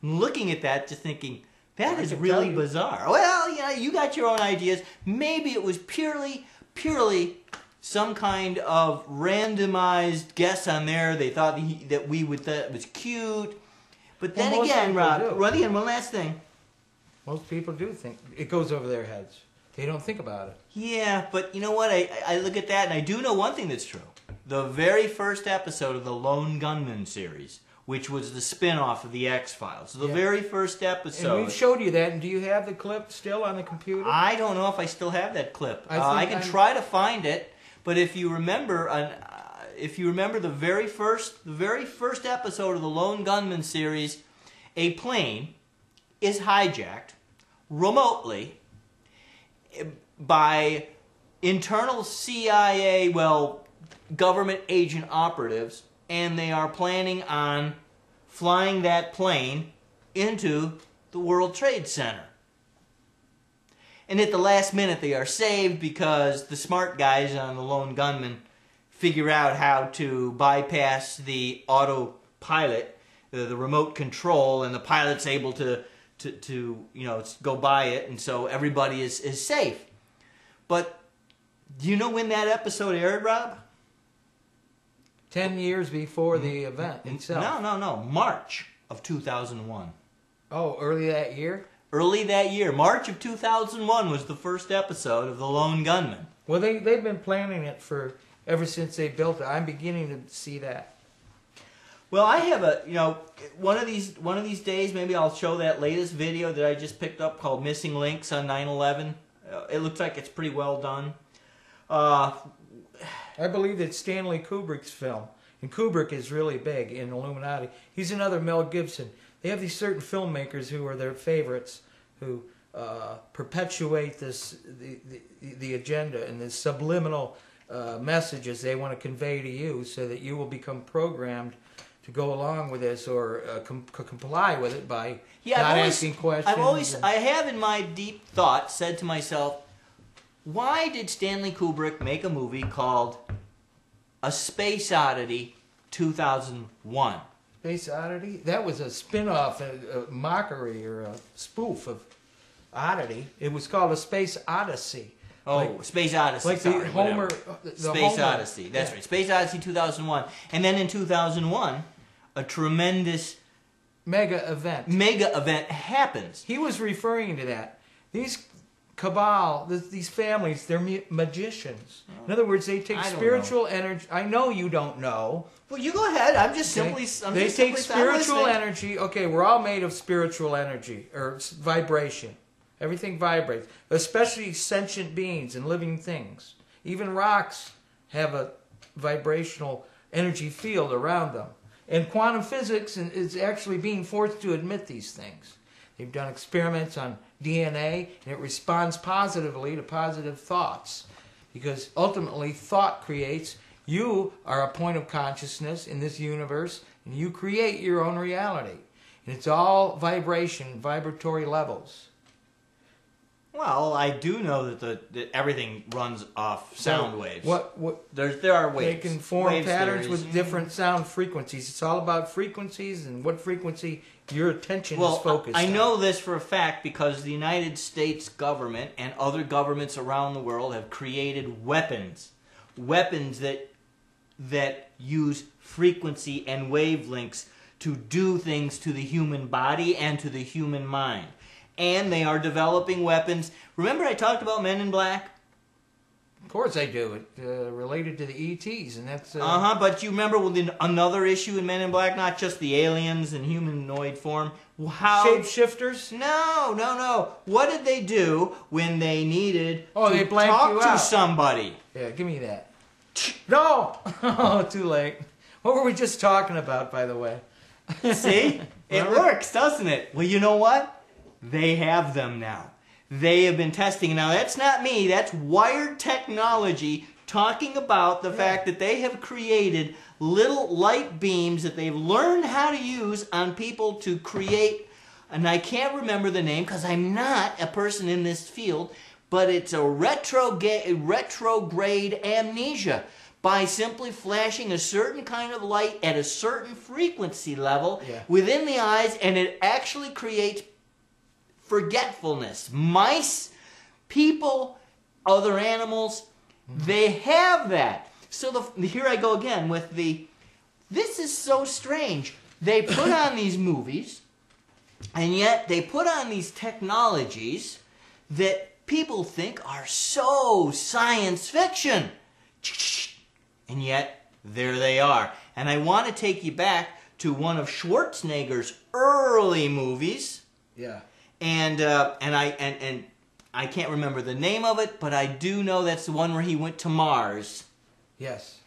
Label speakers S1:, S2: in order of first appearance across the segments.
S1: looking at that, just thinking, that is really bizarre. Well, yeah, you got your own ideas. Maybe it was purely some kind of randomized guess on there. They thought that we would thought it was cute. But then again, Rob, one last thing.
S2: Most people do think it goes over their heads. They don't think about it.
S1: Yeah, but you know what? I look at that and I do know one thing that's true. The very first episode of the Lone Gunman series, which was the spin-off of the X-Files. So the very first episode.
S2: And we showed you that, and do you have the clip still on the computer?
S1: I don't know if I still have that clip. I can try to find it, but if you remember the very first episode of the Lone Gunman series, a plane is hijacked remotely by internal CIA, government agent operatives, and they are planning on flying that plane into the World Trade Center. And at the last minute they are saved because the smart guys on the Lone Gunman figure out how to bypass the autopilot, the remote control, and the pilot's able to go by it, and so everybody is safe. But do you know when that episode aired, Rob?
S2: 10 years before the event itself.
S1: No. March of 2001.
S2: Oh, early that year?
S1: Early that year. March of 2001 was the first episode of The Lone Gunman.
S2: Well, they've been planning it ever since they built it. I'm beginning to see that.
S1: Well, I have one of these days, maybe I'll show that latest video that I just picked up called Missing Links on 9/11. It looks like it's pretty well done.
S2: I believe it's Stanley Kubrick's film. And Kubrick is really big in Illuminati. He's another Mel Gibson. They have these certain filmmakers who are their favorites, who perpetuate the agenda and the subliminal messages they want to convey to you so that you will become programmed to go along with this or comply with it by not asking questions.
S1: I have in my deep thought said to myself, why did Stanley Kubrick make a movie called A Space Oddity 2001?
S2: Space Oddity? That was a spin-off, a mockery or a spoof of Oddity. It was called A Space Odyssey.
S1: Oh, Space Odyssey.
S2: Like
S1: sorry,
S2: the Homer.
S1: Space Odyssey. That's right. Space Odyssey 2001. And then in 2001, a tremendous
S2: mega event
S1: happens.
S2: He was referring to that. These cabal, these families, they're magicians. In other words, they take spiritual energy. I know you don't know.
S1: Well, you go ahead. I'm just simply.
S2: They take spiritual energy. Okay, we're all made of spiritual energy or vibration. Everything vibrates, especially sentient beings and living things. Even rocks have a vibrational energy field around them. And quantum physics is actually being forced to admit these things. They've done experiments on DNA, and it responds positively to positive thoughts. Because ultimately, thought creates. You are a point of consciousness in this universe, and you create your own reality. And it's all vibration, vibratory levels.
S1: Well, I do know that everything runs off sound waves. There are waves.
S2: They can form patterns with different sound frequencies. It's all about frequencies and what frequency your attention is focused on.
S1: I know this for a fact because the United States government and other governments around the world have created weapons that use frequency and wavelengths to do things to the human body and to the human mind. And they are developing weapons. Remember I talked about Men in Black?
S2: Of course I do. It related to the ETs, and that's...
S1: but you remember within another issue in Men in Black, not just the aliens in humanoid form.
S2: Shapeshifters?
S1: No. What did they do when they needed
S2: to
S1: talk to somebody?
S2: Yeah, give me that. No! Oh, too late. What were we just talking about, by the way?
S1: See? It works, doesn't it? Well, you know what? They have them now. They have been testing. Now, that's not me. That's Wired Technology talking about the fact that they have created little light beams that they've learned how to use on people to create, and I can't remember the name because I'm not a person in this field, but it's a retrograde amnesia. by simply flashing a certain kind of light at a certain frequency level
S2: Yeah.
S1: within the eyes, and it actually creates forgetfulness. Mice, people, other animals, they have that. So here I go again with this is so strange. They put on these movies, and yet they put on these technologies that people think are so science fiction. And yet, there they are. And I want to take you back to one of Schwarzenegger's early movies.
S2: Yeah.
S1: And I can't remember the name of it, but I do know that's the one where he went to Mars.
S2: Yes.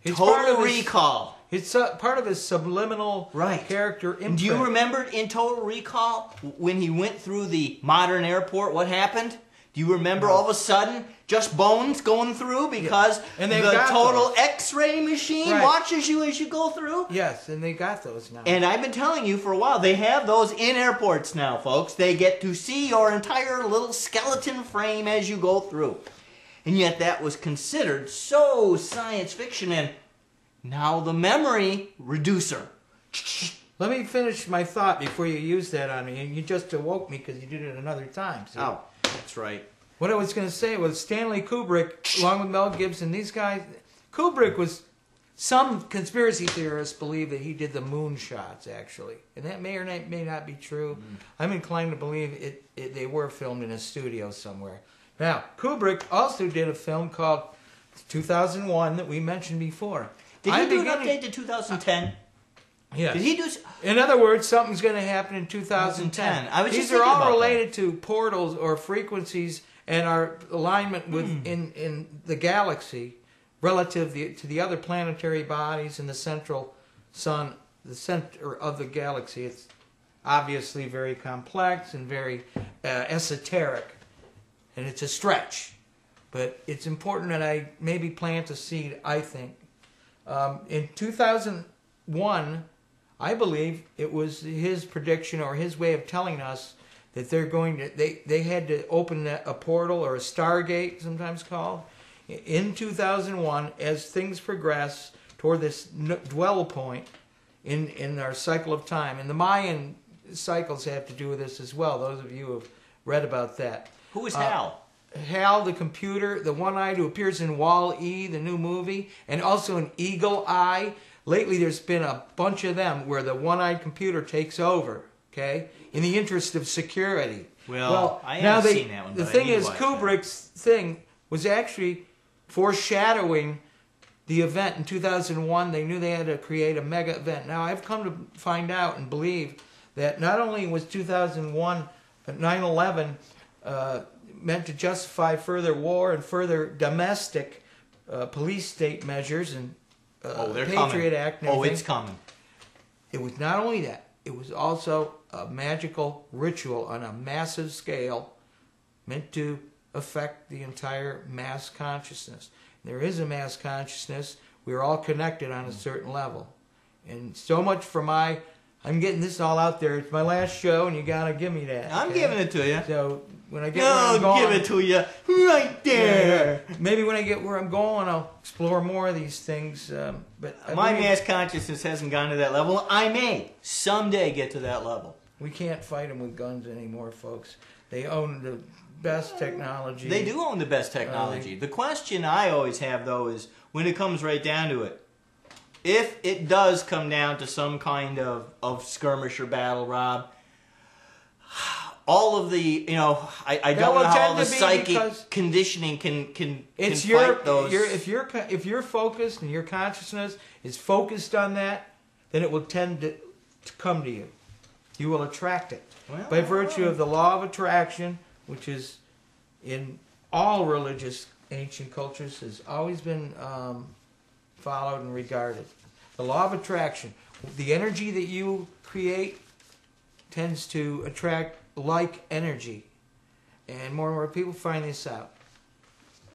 S1: Total Recall.
S2: It's part of his subliminal character imprint.
S1: Do you remember in Total Recall when he went through the modern airport, what happened? Do you remember all of a sudden just bones going through because the total X-ray machine watches you as you go through?
S2: Yes, and they got those now.
S1: And I've been telling you for a while, they have those in airports now, folks. They get to see your entire little skeleton frame as you go through. And yet that was considered so science fiction, and now the memory reducer.
S2: Let me finish my thought before you use that on me. And you just awoke me because you did it another time. See?
S1: Oh, that's right.
S2: What I was going to say was Stanley Kubrick, along with Mel Gibson, these guys... Kubrick was... Some conspiracy theorists believe that he did the moon shots, actually. And that may or may not be true. I'm inclined to believe they were filmed in a studio somewhere. Now, Kubrick also did a film called 2001 that we mentioned before.
S1: Did he do an update to 2010?
S2: Yes.
S1: Did he do?
S2: In other words, something's going to happen in 2010. These are all related to portals or frequencies and our alignment with in the galaxy relative to the other planetary bodies and the central sun, the center of the galaxy. It's obviously very complex and very esoteric, and it's a stretch. But it's important that I maybe plant a seed, I think. In 2001, I believe it was his prediction or his way of telling us that they're going to, they had to open a portal or a stargate, sometimes called, in 2001 as things progress toward this dwell point in our cycle of time. And the Mayan cycles have to do with this as well, those of you who have read about that.
S1: Who is Hal?
S2: Hal, the computer, the one-eyed who appears in Wall-E, the new movie, and also in Eagle Eye. Lately, there's been a bunch of them where the one-eyed computer takes over, okay, in the interest of security.
S1: Well I haven't seen that one.
S2: The thing is, Kubrick's thing was actually foreshadowing the event in 2001. They knew they had to create a mega event. Now, I've come to find out and believe that not only was 2001, but 9/11 meant to justify further war and further domestic police state measures and Patriot Act and everything.
S1: Oh, it's coming.
S2: It was not only that, it was also a magical ritual on a massive scale meant to affect the entire mass consciousness. There is a mass consciousness. We're all connected on a certain level. And so much for I'm getting this all out there. It's my last show, and you got to give me that.
S1: I'm giving it to you.
S2: So when I get where I'm going...
S1: give it to you right there.
S2: Yeah. Maybe when I get where I'm going, I'll explore more of these things. But
S1: my mass consciousness hasn't gone to that level. I may someday get to that level.
S2: We can't fight them with guns anymore, folks. They own the best technology.
S1: They do own the best technology. The question I always have, though, is when it comes right down to it, if it does come down to some kind of skirmish or battle, Rob, all of the, I don't know how all the psychic conditioning can fight those.
S2: If you're focused and your consciousness is focused on that, then it will tend to come to you. You will attract it. By virtue of the law of attraction, which is in all religious ancient cultures, has always been followed and regarded. The law of attraction. The energy that you create tends to attract like energy. And more and more people find this out.